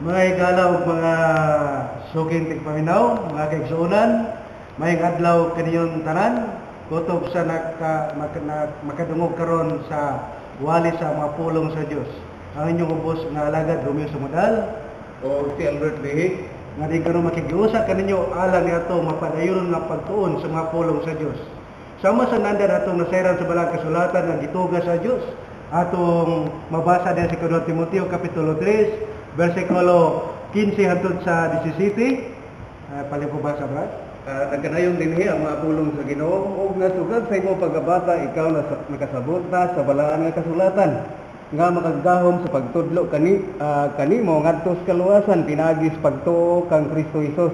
Mga higala ug mga suking tigpaminaw, mga kaigsuonan, may adlaw kaniyon tanan, kutob sa makadungog karon sa wali sa mga pulong sa Dios. Ang inyong ubos nga alagad Romeo Sumudal O si Albert Lihig. nga di karon makigiusa kaninyo alang niadto mapadayon nga pagtuon sa mga pulong sa Dios. Sama sa nandan atong nasayran sa balang kasulatan nga gituga sa Dios. Atong mabasa din sa 2 Timoteo kapitulo 3 versikulo 15 hangtod sa 17. Paling ko basa, brad? Nagkanayon dinhi ang mga pulong sa Ginoo ug nasugad sa imo pagbabasa ikaw na nakasabot na sa balaan nga kasulatan nga makagahom sa pagtudlo kanimo ngadto sa kaluwasan pinagis pagtuo kang Kristo Hesus.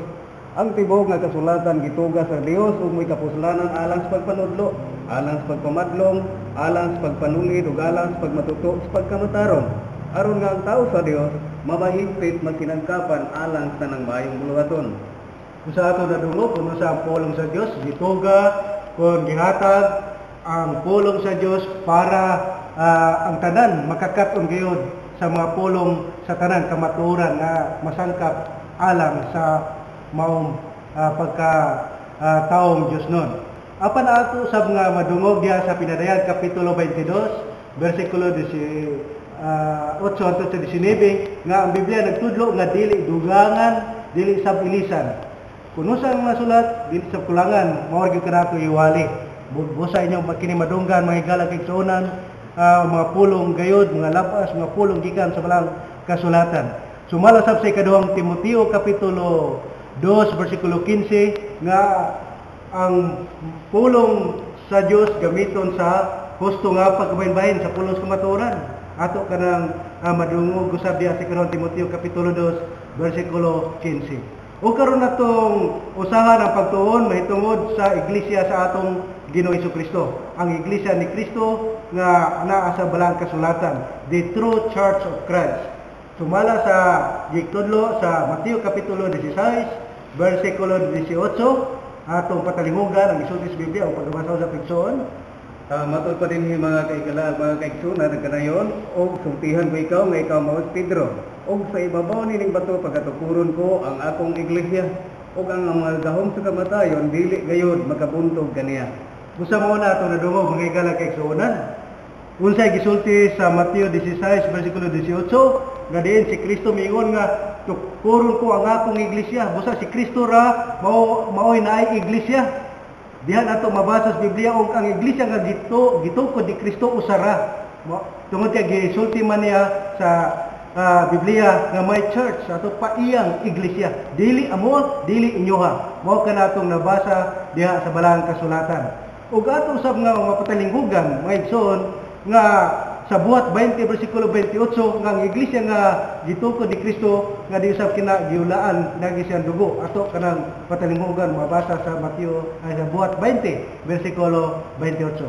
Ang tibok nga kasulatan gituga sa Dios ug may kapuslanan alang sa pagpanudlo, alang sa pagpamadlong, alang sa pagpanulid ug alang sa pagmatuto sa pagkamatarong. Aron nga ang tao sa Dios mamahigpit magkinangkapan alang sa tanang maayong buluhaton. Kung sa ato nadungog, kung sa ang pulong sa Dios gituga, kung gihatag ang pulong sa Dios para ang tanan makakatong gayud sa mga pulong sa tanan kamaturan na masangkap alang sa maong taong Dios nun. Apan ato sa mga madungog diha sa Pinadayan kapitulo 22 versikulo 8 hangtod sa 19 nga ang Biblia nagtudlo nga dili dugangan, dili sabilisan. Kuno sa mga sulat dili sa kulangan mao gyud kanato iwali. Busa inyo kini madunggan mga higala kaigsuonan, mga pulong gayod, mga lapas, mga pulong gikan sa balang kasulatan. Sumala sab sa 2 Timoteo kapitulo 2 versikulo 15 nga ang pulong sa Dios gamiton sa husto nga pagkabahin-bahin sa pulong sa kamatuoran. Ato kanang madungog usab diha sa 2 Timoteo kapitulo 2 versikulo 15. O karon natong usahan ang pagtuon mahitungod sa iglesia sa atong Ginoo Jesucristo. Ang iglesia ni Kristo nga naa sa balang kasulatan, the true church of Christ. Sumala sa gitudlo sa Mateo kapitulo 16 versikulo 18 atong patalingugan ang isulti sa Biblia o pagbasa sa pigsoon. Matod pa din mga kaigala, mga kaigsuonan nagkanayon og sultihan ko ikaw nga ikaw mao si Pedro. Og sa ibabaw nining bato pagatukuron ko ang akong iglesia og ang mga gahom sa kamatayon dili gayud makabuntog kaniya. Busa mo na atong nadungog mga higala kaigsuonan. Unsay gisulti sa Mateo 16 versikulo 18 nga diin si Kristo miingon nga tukuron ko ang akong iglesia. Busa si Kristo ra mao'y naay iglesia. Diha nato mabasa sa Biblia og ang iglesia nga gitukod ni Kristo usara. Tungod kay gisulti man niya sa Biblia nga may church ato pa iyang iglesia. Dili amo, dili inyoha. Mao kanatong nabasa diha sa balang kasulatan. Ug ato usab nga mapatalinghugan mga igsoon nga sa buhat 20 versikulo 28 nga ang iglesia nga gitukod ni Kristo nga di usab giulaan nagi siyang dugo. Ato kanang patalinghugan mabasa sa Mateo ay sa buhat 20 versikulo 28.